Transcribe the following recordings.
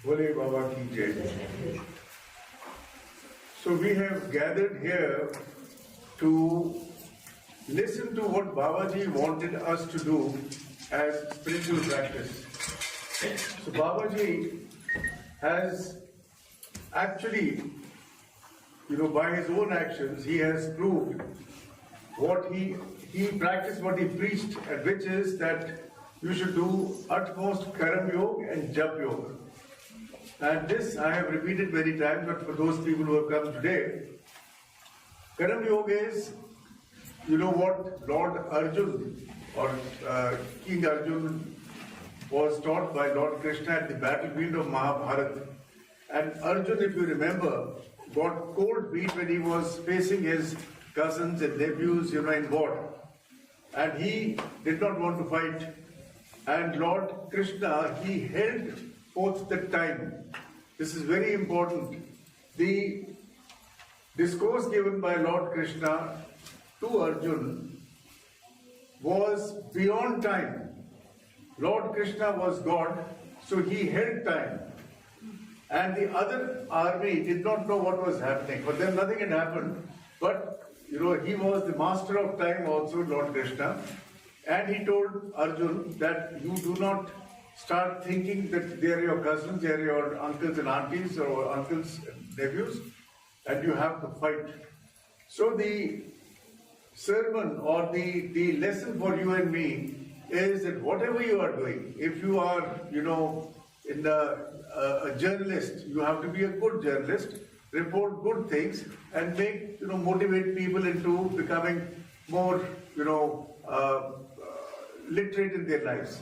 Bole Baba ki Jai. So we have gathered here to listen to what Babaji wanted us to do as spiritual practice. So Babaji has actually, by his own actions, he has proved what he practiced, what he preached, and which is that you should do utmost Karam Yoga and Jaap Yoga. And this I have repeated many times, but for those people who have come today, Karam Yoga is, what Lord Arjun or King Arjun was taught by Lord Krishna at the battlefield of Mahabharata. And Arjun, if you remember, got cold feet when he was facing his cousins and nephews, in war. And he did not want to fight. And Lord Krishna, he held forth the time. This is very important. The discourse given by Lord Krishna to Arjun was beyond time. Lord Krishna was God, so he held time. And the other army did not know what was happening. For them, nothing had happened. But, he was the master of time also, Lord Krishna. And he told Arjun that you do not start thinking that they are your cousins, they are your uncles and aunties or uncles and nephews, and you have to fight. So the sermon or the lesson for you and me is that whatever you are doing, if you are, a journalist, you have to be a good journalist, report good things, and make, motivate people into becoming more, literate in their lives.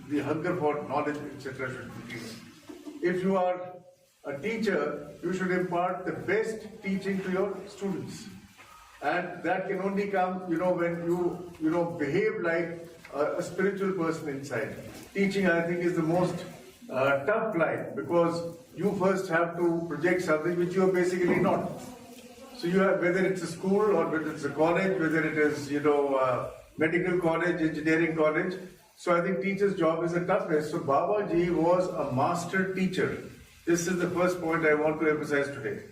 The hunger for knowledge, etc. should increase. If you are a teacher, you should impart the best teaching to your students. And that can only come, when you, behave like a spiritual person inside. Teaching, I think, is the most tough line, because you first have to project something which you are basically not. So you have, whether it's a school or whether it's a college, whether it is, medical college, engineering college. So I think teacher's job is the toughest. So Babaji was a master teacher. This is the first point I want to emphasize today.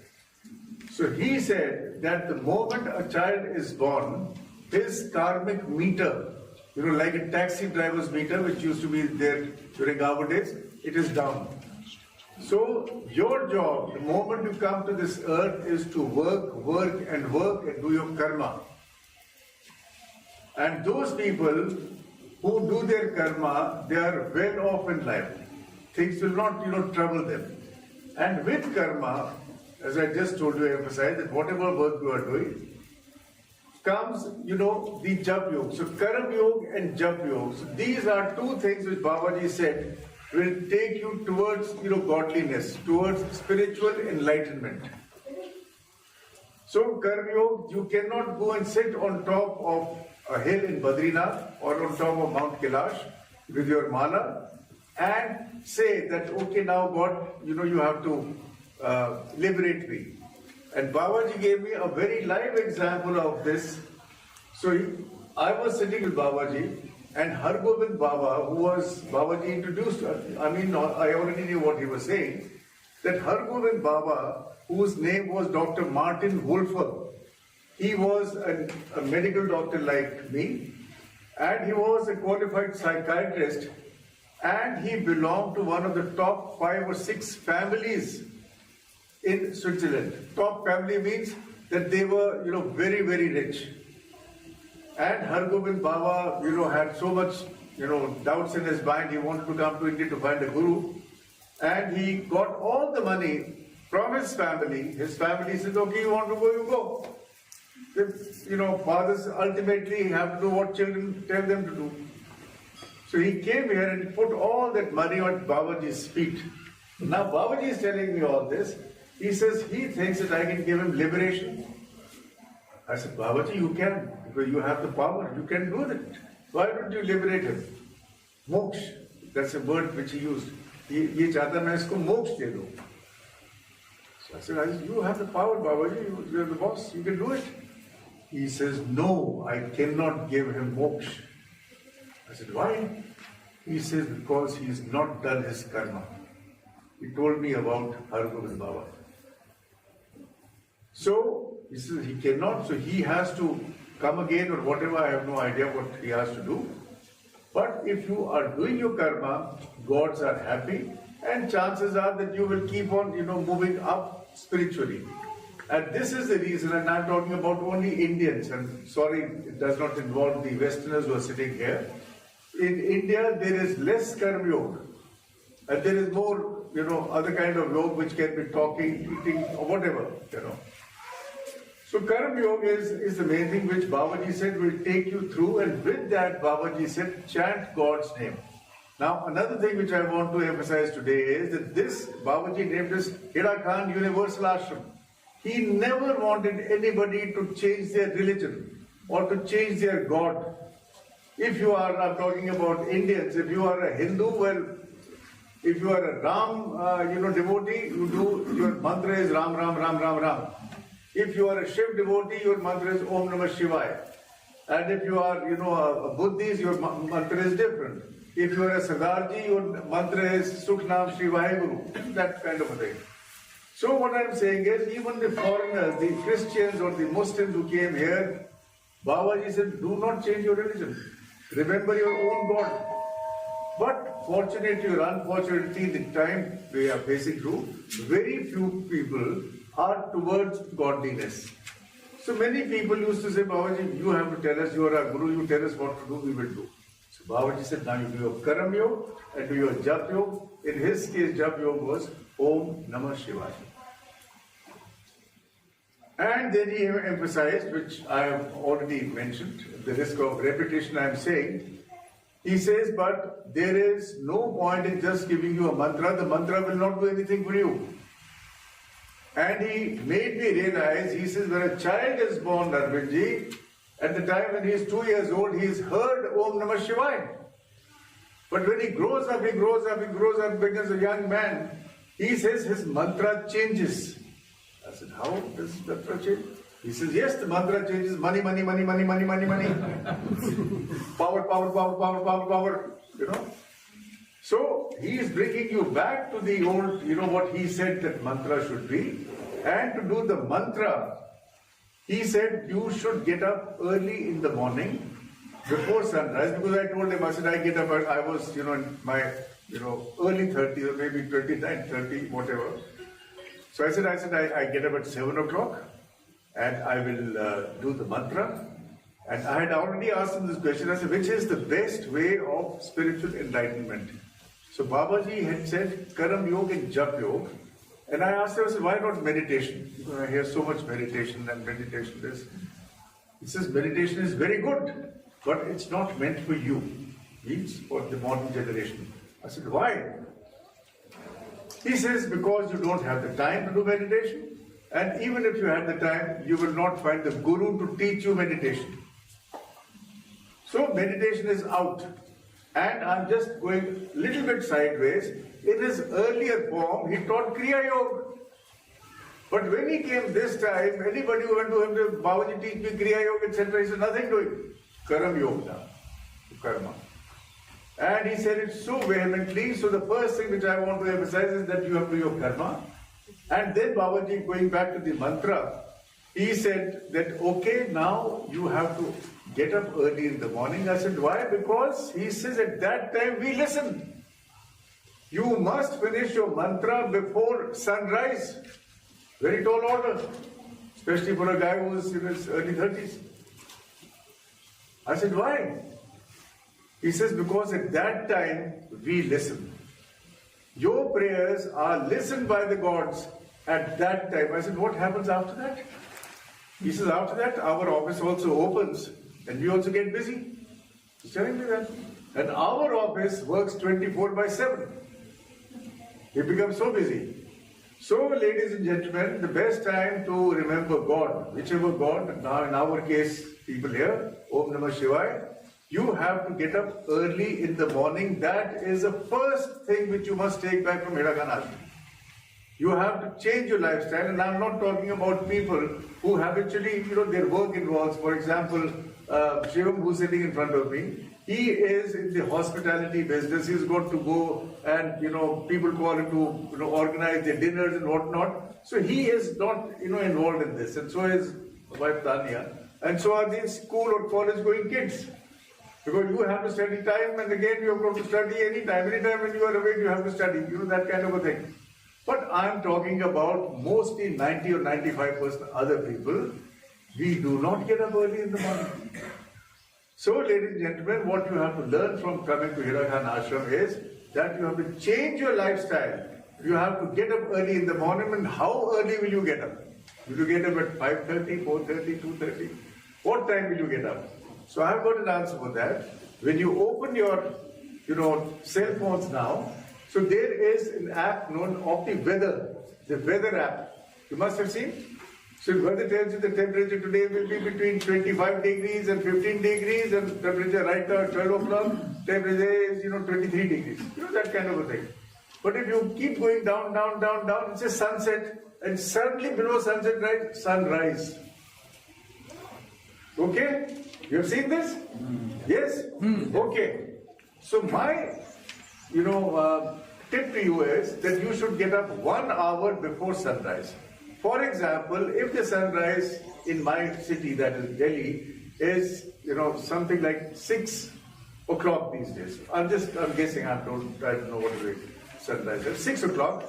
So he said that the moment a child is born, his karmic meter, like a taxi driver's meter, which used to be there during our days, it is down. So your job, the moment you come to this earth, is to work and do your karma. And those people who do their karma, they are well off in life. Things will not, trouble them. And with karma, as I just told you, I emphasize that whatever work you are doing, comes, the Jaap Yoga. So Karam Yoga and Jaap Yoga. So these are two things which Babaji said will take you towards, godliness, towards spiritual enlightenment. So Karam Yoga, you cannot go and sit on top of a hill in Badrinath or on top of Mount Kailash with your mala and say that, okay, now God, you have to liberate me. And Babaji gave me a very live example of this. So I was sitting with Babaji, and Hargobind Baba, who was Babaji introduced, I already knew what he was saying, that Hargobind Baba, whose name was Dr. Martin Wolfer, he was a medical doctor like me, and he was a qualified psychiatrist, and he belonged to one of the top 5 or 6 families in Switzerland. Top family means that they were, very, very rich. And Hargobind Baba, had so much, doubts in his mind. He wanted to come to India to find a guru. And he got all the money from his family. His family said, okay, you want to go, you go. Fathers ultimately have to do what children tell them to do. So he came here and put all that money on Babaji's feet. Now Babaji is telling me all this. He says he thinks that I can give him liberation. I said, Babaji, you can, because you have the power, you can do that. Why don't you liberate him? Moksha, that's a word which he used. Ye chahta main isko moksha de do. So I said, you have the power, Babaji, you are the boss, you can do it. He says, no, I cannot give him moksha. I said, why? He says, because he has not done his karma. he told me about Hargobind Baba. So, he says he cannot, so he has to come again or whatever, I have no idea what he has to do. But if you are doing your karma, gods are happy, and chances are that you will keep on, moving up spiritually. And this is the reason, and I'm talking about only Indians, and sorry, it does not involve the Westerners who are sitting here. In India, there is less karma yoga, and there is more, other kind of yoga which can be talking, eating, or whatever, So Karma Yoga is the main thing which Babaji said will take you through, and with that Babaji said chant God's name. Now another thing which I want to emphasize today is that this Babaji named this Haidakhan Universal Ashram. He never wanted anybody to change their religion or to change their God. If you are, I'm talking about Indians, if you are a Hindu, well, if you are a Ram, devotee, you do, your mantra is Ram, Ram, Ram, Ram, Ram. If you are a Shiv devotee, your mantra is Om Namah Shivaya. And if you are, a Buddhist, your mantra is different. If you are a Sardarji, your mantra is Sukh Nam Shri Vaheguru. That kind of a thing. So what I am saying is, even the foreigners, the Christians or the Muslims who came here, Babaji said, do not change your religion. Remember your own God. But fortunately or unfortunately, the time we are facing through, very few people are towards godliness. So many people used to say, Babaji, you have to tell us, you are our Guru, you tell us what to do, we will do. So Babaji said, now you do your Karam Yoga and do your Jaap Yoga. In his case, Jaap Yoga was Om Namah Shivaya. And then he emphasized, which I have already mentioned, the risk of repetition I am saying, he says, but there is no point in just giving you a mantra, the mantra will not do anything for you. And he made me realize, he says, when a child is born, Arvindji, at the time when he is 2 years old, he has heard Om Namah Shivaya. But when he grows up, becomes a young man, he says his mantra changes. I said, how does the mantra change? He says, yes, the mantra changes, money, money, money, money, money, money, money. Power, power, power, power, power, power, So, he is bringing you back to the old, what he said that mantra should be. And to do the mantra, he said you should get up early in the morning before sunrise. Because I told him, I said, I get up, I was, in my, early 30s or maybe 29, 30, whatever. So I said, I get up at 7 o'clock and I will do the mantra. And I had already asked him this question. I said, which is the best way of spiritual enlightenment? So Babaji had said Karam Yoga and Jaap Yoga. And I asked him, I said, why not meditation? Because I hear so much meditation and meditation this. He says, meditation is very good, but it's not meant for you. Means for the modern generation. I said, why? He says, because you don't have the time to do meditation. And even if you had the time, you will not find the guru to teach you meditation. So meditation is out. And I'm just going a little bit sideways. In his earlier form, he taught Kriya Yoga. But when he came this time, anybody who went to him to Babaji teach me Kriya Yoga, etc., he said, nothing doing. Karam Yoga now. Karma. And he said it so vehemently. So the first thing which I want to emphasize is that you have to do your karma. And then Babaji, going back to the mantra, he said that, okay, now you have to get up early in the morning. I said, why? Because he says at that time we listen. You must finish your mantra before sunrise. Very tall order, especially for a guy who is in his early 30s. I said, why? He says, because at that time we listen. Your prayers are listened by the gods at that time. I said, what happens after that? He says, after that our office also opens and we also get busy. He's telling me that. And our office works 24/7. We become so busy. So, ladies and gentlemen, the best time to remember God, whichever God, now in our case, people here, Om Namah Shivaya, you have to get up early in the morning. That is the first thing which you must take back from Haidakhan Ashram. You have to change your lifestyle, and I'm not talking about people who habitually, their work involves, for example, Shivam, who's sitting in front of me, He is in the hospitality business. He's got to go and, people call him to, organize the dinners and whatnot. So he is not, involved in this. And so is wife Tanya. And so are these school or college going kids. Because you have to study time, and again you have got to study anytime. Anytime when you are awake, you have to study. That kind of a thing. But I'm talking about mostly 90 or 95% other people. We do not get up early in the morning. So, ladies and gentlemen, what you have to learn from coming to Haidakhan Ashram is that you have to change your lifestyle. You have to get up early in the morning. And how early will you get up? Will you get up at 5:30, 4:30, 2:30? What time will you get up? So I've got an answer for that. When you open your, cell phones now, so there is an app known of the weather app. You must have seen. So the weather tells you the temperature today will be between 25 degrees and 15 degrees, and temperature right now at 12 o'clock, temperature is, 23 degrees. That kind of a thing. But if you keep going down, it says sunset, and suddenly below sunset, right, sunrise. Okay? You have seen this? Yes? Okay. So my, tip to you is that you should get up 1 hour before sunrise. For example, if the sunrise in my city, that is Delhi, is, something like 6 o'clock these days. I'm guessing, I don't know what the sunrise is. 6 o'clock.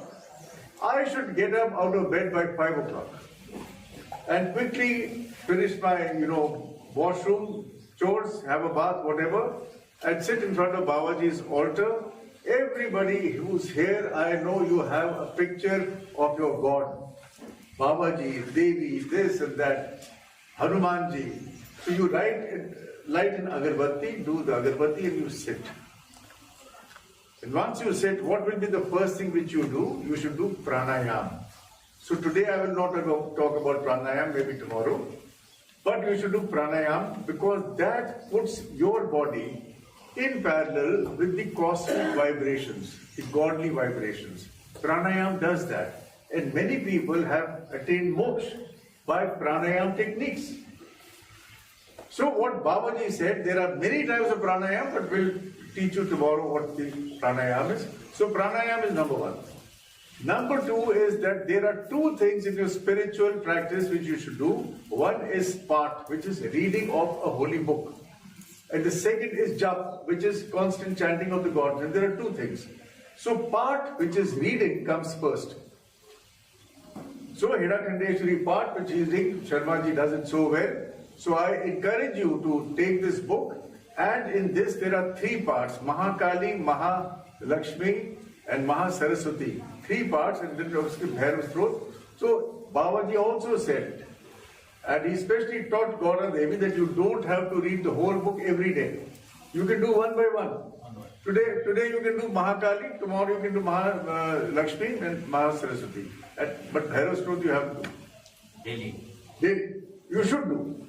I should get up out of bed by 5 o'clock and quickly finish my, washroom, chores, have a bath, whatever, and sit in front of Babaji's altar. Everybody who's here, I know you have a picture of your God. Babaji, Devi, this and that, Hanumanji. So you light an agarbatti, do the agarbatti, and you sit. And once you sit, what will be the first thing which you do? You should do pranayam. So today I will not talk about pranayam, maybe tomorrow. But you should do pranayam because that puts your body in parallel with the cosmic vibrations, the godly vibrations. Pranayam does that. And many people have attained moksha by pranayam techniques. So what Babaji said, there are many types of pranayam, but we'll teach you tomorrow what the pranayam is. So pranayam is number one. Number two is that there are two things in your spiritual practice which you should do. One is part, which is reading of a holy book. And the second is Jaap, which is constant chanting of the gods. And there are two things. So part, which is reading, comes first. So Haidakhandeshwari part, which is reading, Sharmaji does it so well. So I encourage you to take this book. And in this there are three parts. Mahakali, Mahalakshmi and Mahasaraswati. Three parts, and then obviously Bhairav's throat. So Babaji also said, and he especially taught Gaura Devi that you don't have to read the whole book every day. You can do one by one. Today you can do Mahakali, tomorrow you can do Mahalakshmi and Mahasaraswati. But Bhairav's throat you have to do. Daily. You should do.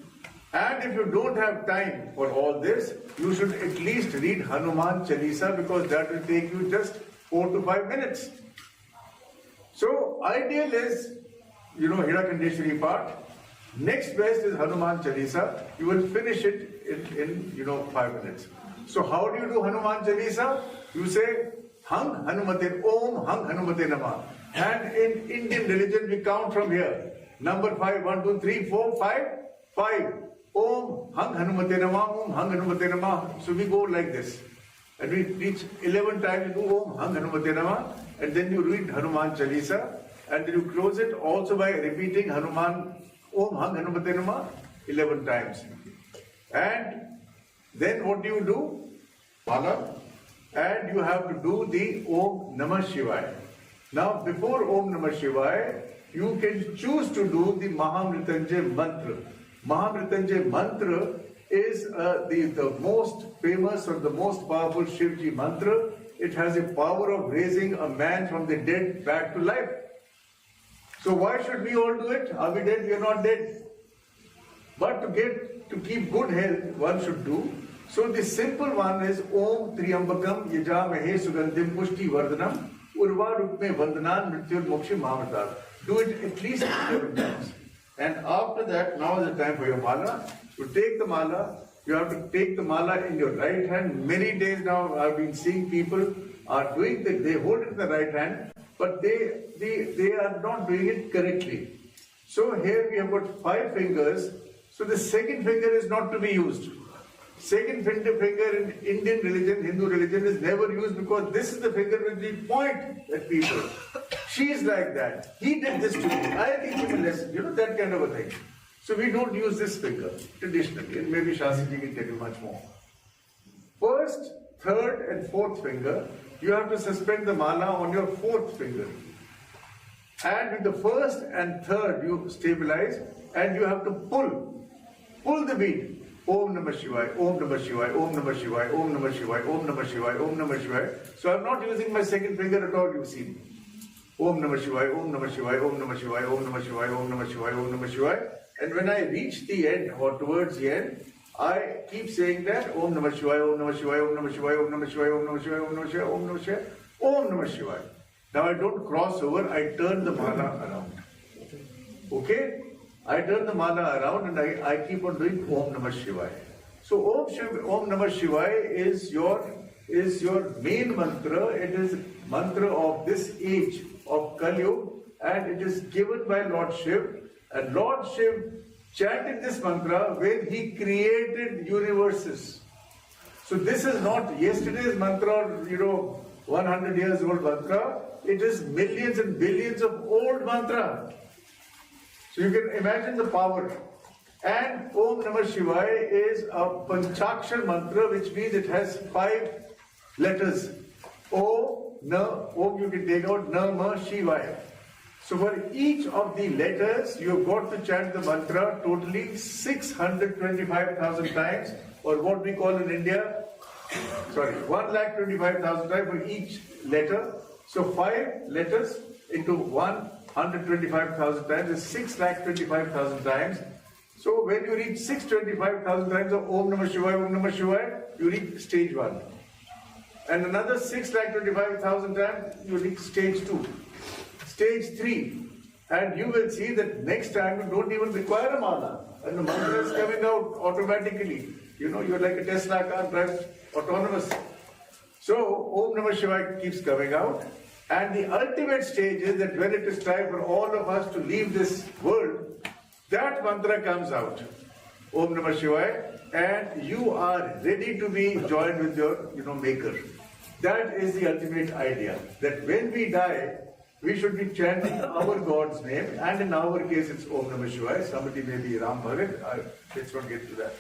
And if you don't have time for all this, you should at least read Hanuman Chalisa because that will take you just 4 to 5 minutes. So, ideal is, Haidakhandeshwari part. Next best is Hanuman Chalisa. You will finish it in 5 minutes. So, how do you do Hanuman Chalisa? You say, Hang Hanumate, Om Hang Hanumate Namah. And in Indian religion, we count from here. Number 5, 1, 2, 3, 4, 5, 5. Om Hang Hanumate Namah, Om Hang Hanumate Namah. So we go like this. And we reach 11 times, you do Om Hang Hanumate Namah. And then you read Hanuman Chalisa. And then you close it also by repeating Hanuman Om Hang Hanumate Namah 11 times. And then what do? Mala. And you have to do the Om Namah Shivaya. Now before Om Namah Shivaya, you can choose to do the Mahamritanjay Mantra. Mahamritanjay Mantra is the most famous or the most powerful Shivji mantra. It has a power of raising a man from the dead back to life. So why should we all do it? Are we dead? We are not dead. But to keep good health, one should do. So the simple one is Om Triambakam Yajamahe Sugandhim Pushti Vardhanam Urva Rukme Vandanan Mrityur Mokshi Mahamritar. Do it at least 11 times. And after that, now is the time for your mala. You take the mala You have to take the mala in your right hand. Many days now I've been seeing people are doing that, they hold it in the right hand, but they are not doing it correctly. So here we have got 5 fingers, so the second finger is not to be used. Second finger in Indian religion, Hindu religion is never used because this is the finger which we point at people. She is like that. He did this to me. I teach him a lesson. You know, that kind of a thing. So we don't use this finger traditionally, and maybe Shastri can tell you much more. First, third and fourth finger, you have to suspend the mala on your fourth finger. And with the first and third, you stabilize and you have to pull the bead. Om Namah Shivaya, Om Namah Shivaya, Om Namah Shivaya, Om Namah Shivaya, Om Namah Shivaya, Om Namah Shivaya. So I'm not using my second finger at all, you see. Om Namah Shivaya, Om Namah Shivaya, Om Namah Shivaya, Om Namah Shivaya, Om Namah Shivaya, Om Namah Shivaya. And when I reach the end or towards the end, I keep saying that Om Namah Shivaya, Om Namah Shivaya, Om Namah Shivaya, Om Namah Shivaya, Om Namah Shivaya, Om Namah Shivaya, Om Namah Shivaya, Om Namah Shivaya. Now I don't cross over, I turn the mala around. Okay? I turn the mala around and I keep on doing Om Namah Shivaya. So Om Namah Shivaya is your main mantra. It is mantra of this age of Kali Yuga, and it is given by Lord Shiv. And Lord Shiv chanted this mantra when he created universes. So this is not yesterday's mantra or 100 years old mantra. It is millions and billions of old mantra. So you can imagine the power. And Om Namah Shivaya is a Panchakshar mantra, which means it has 5 letters. Om you can take out Namah Shivaya. So for each of the letters, you have got to chant the mantra totally 625,000 times, or what we call in India, 1,25,000 times for each letter. So 5 letters into 125,000 times is 6,25,000 times. So when you reach 625,000 times of Om Namah Shivaya, Om Namah Shivaya, you reach stage 1. And another 6,25,000 times, you reach stage 2. Stage 3. And you will see that next time you don't even require a mala. And the mantra is coming out automatically. You're like a Tesla car, drives autonomous. So Om Namah Shivaya keeps coming out. And the ultimate stage is that when it is time for all of us to leave this world, that mantra comes out. Om Namah Shivaya. And you are ready to be joined with your maker. That is the ultimate idea. That when we die, we should be chanting our God's name, and in our case it's Om Namah Shivaya. Somebody may be Ram Bhagat. Let's not get to that.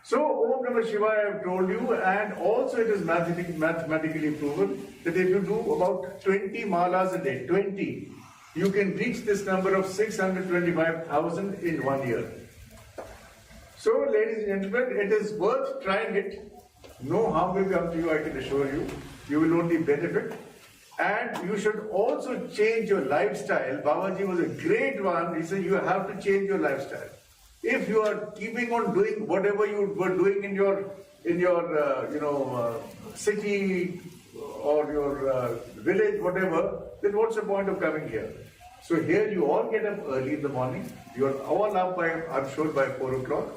So Om Namah Shivaya I have told you, and also it is mathematically proven that if you do about 20 malas a day, 20, you can reach this number of 625,000 in 1 year. So ladies and gentlemen, it is worth trying it. No harm will come to you, I can assure you. You will only benefit. And you should also change your lifestyle. Babaji was a great one. He said you have to change your lifestyle. If you are keeping on doing whatever you were doing in your city or your village, whatever, then what's the point of coming here? So here you all get up early in the morning. You are all up by, I'm sure, by 4 o'clock.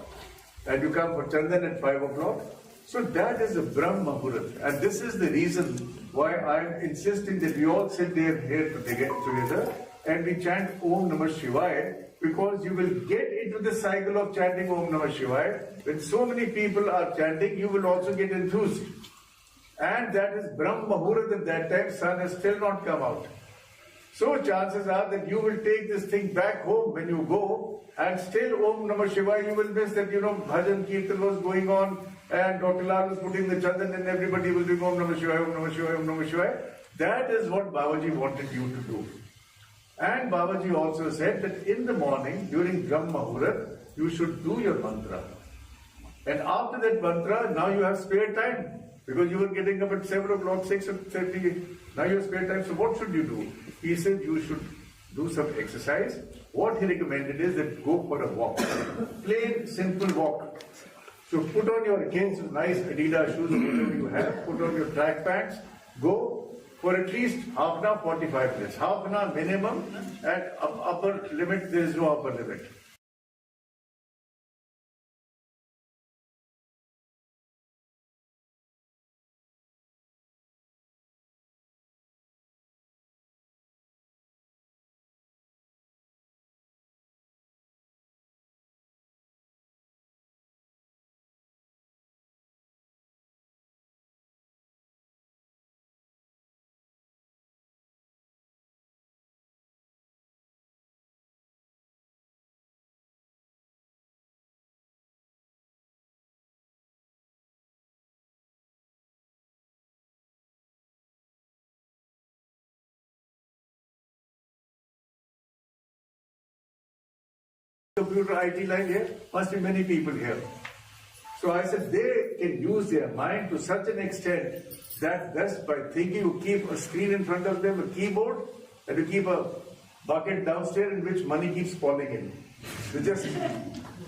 And you come for Chandan at 5 o'clock. So that is the Brahma Muhurat. And this is the reason why I'm insisting that we all sit there here together and we chant Om Namah Shivaya, because you will get into the cycle of chanting Om Namah Shivaya. When so many people are chanting, you will also get enthused. And that is Brahma Muhurat. At that time, sun has still not come out. So chances are that you will take this thing back home when you go, and still Om Namah Shivaya, you will miss that, Bhajan Kirtan was going on, and Dr. Lal was putting the chandan and everybody was doing Om Namah Shivaya, Om Namah Shivaya, Om Namah Shivaya. That is what Babaji wanted you to do. And Babaji also said that in the morning, during Brahma Muhurat, you should do your mantra. And after that mantra, now you have spare time. Because you were getting up at 7 o'clock, 6:30, now you have spare time. So what should you do? He said you should do some exercise. What he recommended is that go for a walk. Plain, simple walk. So put on your again nice Adidas shoes, whatever you have, put on your track pants, go for at least half an hour, 45 minutes. Half an hour minimum, and upper limit, there is no upper limit. computer IT line here, must be many people here. So I said they can use their mind to such an extent that just by thinking you keep a screen in front of them, a keyboard, and you keep a bucket downstairs in which money keeps falling in. So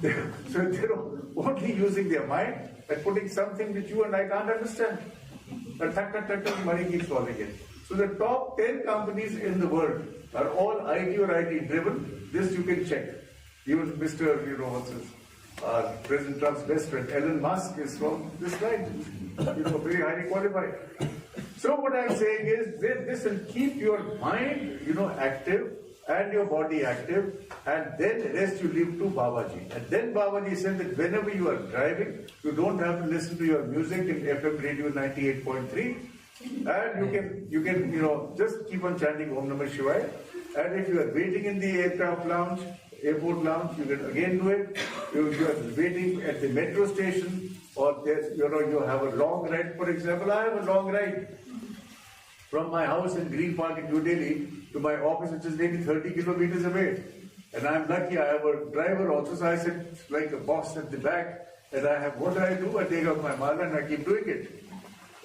they're only using their mind and putting something which you and I can't understand. And money keeps falling in. So the top 10 companies in the world are all IT or IT driven. This you can check. Even Mr. President Trump's best friend, Elon Musk, is from this line. Very highly qualified. So what I'm saying is, this will keep your mind, active and your body active, and then the rest you leave to Babaji. And then Babaji said that whenever you are driving, you don't have to listen to your music in FM radio 98.3, and you can just keep on chanting Om Namah Shivaya. And if you are waiting in the airport lounge, you can again do it. You are waiting at the metro station, or you have a long ride. For example, I have a long ride from my house in Green Park in New Delhi to my office, which is maybe 30 kilometers away. And I'm lucky I have a driver also, so I sit like a boss at the back, and what do? I take out my mala and I keep doing it.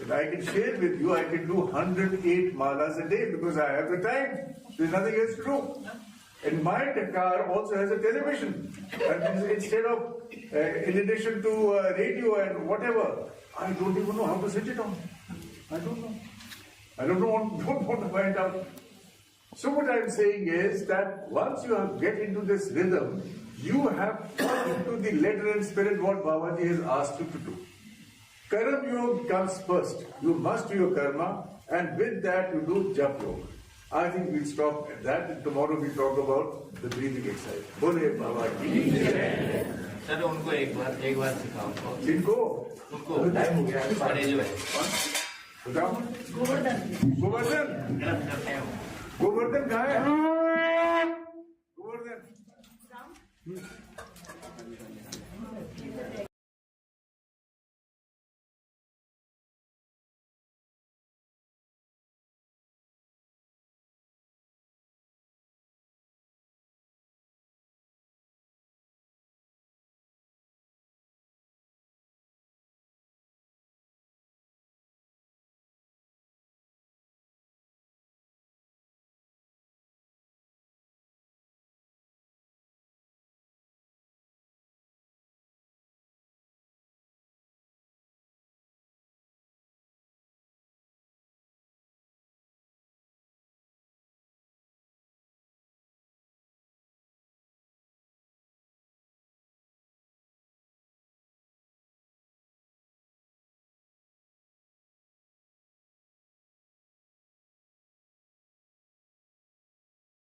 And I can share with you, I can do 108 malas a day because I have the time. There's nothing else to do. And my car also has a television. And instead of, in addition to radio and whatever, I don't even know how to switch it on. I don't know. Don't want to find out. So what I'm saying is that once you get into this rhythm, you have come into the letter and spirit what Babaji has asked you to do. Karma yoga comes first. You must do your karma, and with that you do Jaap yoga. I think we'll stop at that, and tomorrow we'll talk about the breathing exercise. Bole Babaji. Sir उनको एक बार सिखाओ जिनको time हो गया बड़े जो है बताओ गोवर्धन कहाँ है गोवर्धन